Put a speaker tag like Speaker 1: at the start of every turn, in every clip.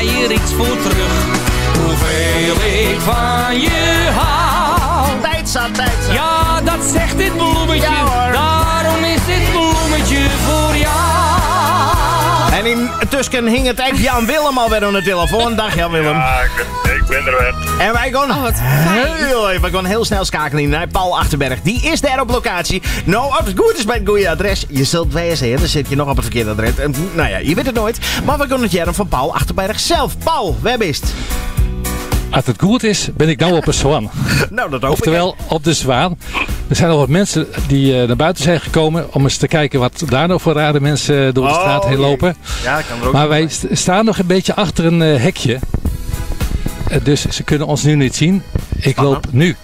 Speaker 1: jij er iets voor terug. Hoeveel ik van je hou.
Speaker 2: Tijd zat.
Speaker 1: Ja, dat zegt dit bloemetje.
Speaker 2: Ja, hoor.
Speaker 1: Daarom is dit bloemetje voor jou.
Speaker 2: En intussen hing het echt Jan Willem alweer aan de telefoon. Dag Jan Willem.
Speaker 3: Ja, ik ben er weer.
Speaker 2: En wij gaan heel snel schakelen naar Paul Achterberg. Die is daar op locatie. Nou, als het goed is bij het goede adres. Je zult wezen, dan zit je nog op het verkeerde adres. Nou ja, je weet het nooit. Maar we gaan het jaren van Paul Achterberg zelf. Paul, waar bist?
Speaker 4: Als het goed is, ben ik nou op een zwaan.
Speaker 2: Nou, dat hoop
Speaker 4: Oftewel, op de zwaan. Er zijn al wat mensen die naar buiten zijn gekomen om eens te kijken wat daar nog voor rare mensen door de straat heen lopen.
Speaker 2: Ja, kan er ook
Speaker 4: maar wij staan nog een beetje achter een hekje. Dus ze kunnen ons nu niet zien. Ik loop nu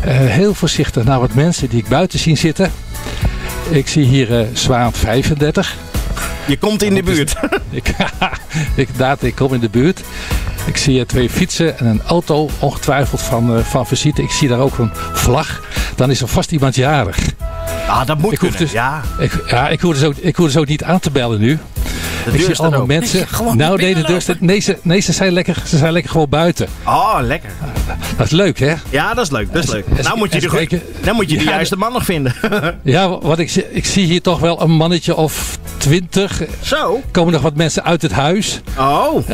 Speaker 4: heel voorzichtig naar wat mensen die ik buiten zie zitten. Ik zie hier zwaan 35.
Speaker 2: Je komt in de buurt.
Speaker 4: Ik kom in de buurt. Ik zie 2 fietsen en een auto, ongetwijfeld van visite. Ik zie daar ook een vlag. Dan is er vast iemand jarig.
Speaker 2: Ah, dat moet kunnen,
Speaker 4: dus,
Speaker 2: ja.
Speaker 4: Ik hoef dus ook niet aan te bellen nu. Ik zie allemaal mensen. Nee, ze zijn lekker gewoon buiten.
Speaker 2: Oh, lekker.
Speaker 4: Dat is leuk, hè?
Speaker 2: Ja, dat is leuk. Nou moet je de juiste man nog vinden.
Speaker 4: Ja, wat ik zie hier toch wel een mannetje of 20.
Speaker 2: Zo.
Speaker 4: Komen nog wat mensen uit het huis.
Speaker 2: Oh.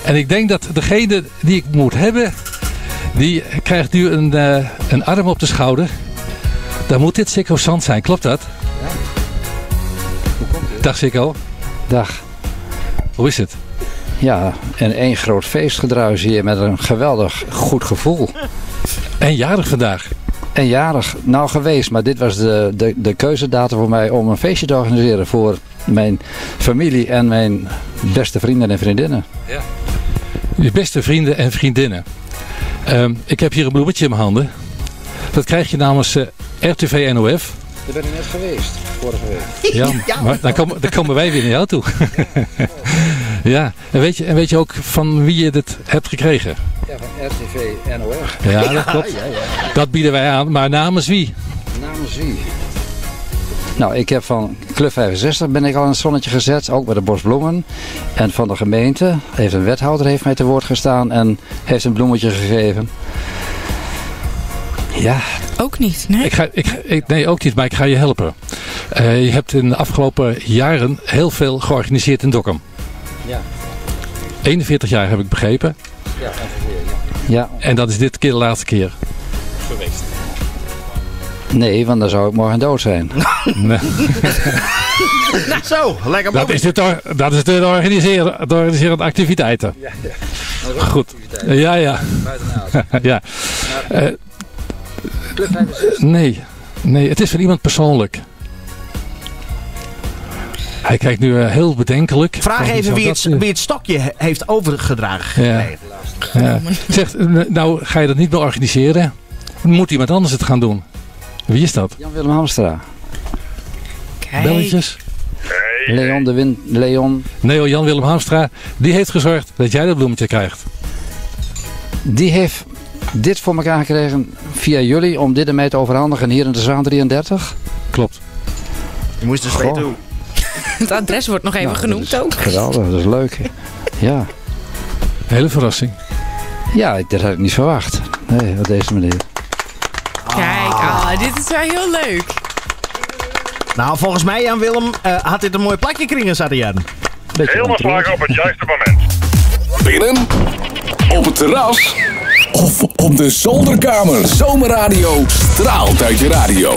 Speaker 4: En ik denk dat degene die ik moet hebben, die krijgt nu een arm op de schouder. Dan moet dit Sikko Zand zijn, klopt dat?
Speaker 5: Ja. Hoe komt het?
Speaker 4: Dag Sikko.
Speaker 5: Dag.
Speaker 4: Hoe is het?
Speaker 5: Ja, en één groot feestgedruis hier met een geweldig goed gevoel.
Speaker 4: En jarig vandaag.
Speaker 5: En jarig, nou geweest, maar dit was de keuzedatum voor mij om een feestje te organiseren voor mijn familie en mijn beste vrienden en vriendinnen.
Speaker 4: Ja. Je beste vrienden en vriendinnen. Ik heb hier een bloemetje in mijn handen. Dat krijg je namens RTV NOF.
Speaker 5: Daar ben ik net geweest, vorige week.
Speaker 4: Ja, maar dan komen wij weer naar jou toe. Ja, en weet je ook van wie je dit hebt gekregen?
Speaker 5: Ja, van RTV NOF.
Speaker 4: Ja, dat klopt. Ja. Dat bieden wij aan, maar namens wie?
Speaker 5: Namens wie? Nou, ik heb van Club 65 ben ik al in het zonnetje gezet, ook bij de bosbloemen. En van de gemeente heeft een wethouder heeft mij te woord gestaan en heeft een bloemetje gegeven. Ja.
Speaker 6: Ook niet, nee?
Speaker 4: Nee, ook niet, maar ik ga je helpen. Je hebt in de afgelopen jaren heel veel georganiseerd in Dokkum.
Speaker 5: Ja.
Speaker 4: 41 jaar heb ik begrepen.
Speaker 5: Ja, ongeveer, ja.
Speaker 4: En dat is dit keer de laatste keer geweest.
Speaker 5: Nee, want dan zou ik morgen dood zijn.
Speaker 4: Nee.
Speaker 2: Zo, lekker man.
Speaker 4: Dat is de organiserende activiteiten.
Speaker 5: Ja.
Speaker 4: Goed. Ja. Ja. Nee, het is van iemand persoonlijk. Hij kijkt nu heel bedenkelijk.
Speaker 2: Vraag even wie het stokje heeft overgedragen gekregen.
Speaker 4: Ja. Zegt, nou ga je dat niet meer organiseren? Moet iemand anders het gaan doen? Wie is dat?
Speaker 5: Jan Willem Hamstra.
Speaker 6: Kijk.
Speaker 4: Belletjes?
Speaker 5: Leon.
Speaker 4: Nee, Jan Willem Hamstra. Die heeft gezorgd dat jij dat bloemetje krijgt.
Speaker 5: Die heeft dit voor elkaar gekregen via jullie om dit en mij te overhandigen hier in de Zwaan 33.
Speaker 4: Klopt.
Speaker 2: Je moest dus weten hoe.
Speaker 6: Het adres wordt nog even genoemd ook.
Speaker 5: Geweldig, dat is leuk. Ja.
Speaker 4: Hele verrassing.
Speaker 5: Ja, dat had ik niet verwacht. Nee, op deze manier.
Speaker 6: Kijk, dit is wel heel leuk.
Speaker 2: Nou, volgens mij, Jan Willem, had dit een mooi plakje kringen, zat hij aan.
Speaker 3: Helemaal vragen op het juiste moment.
Speaker 7: Binnen, op het terras of op de zolderkamer. Zomerradio straalt uit je radio.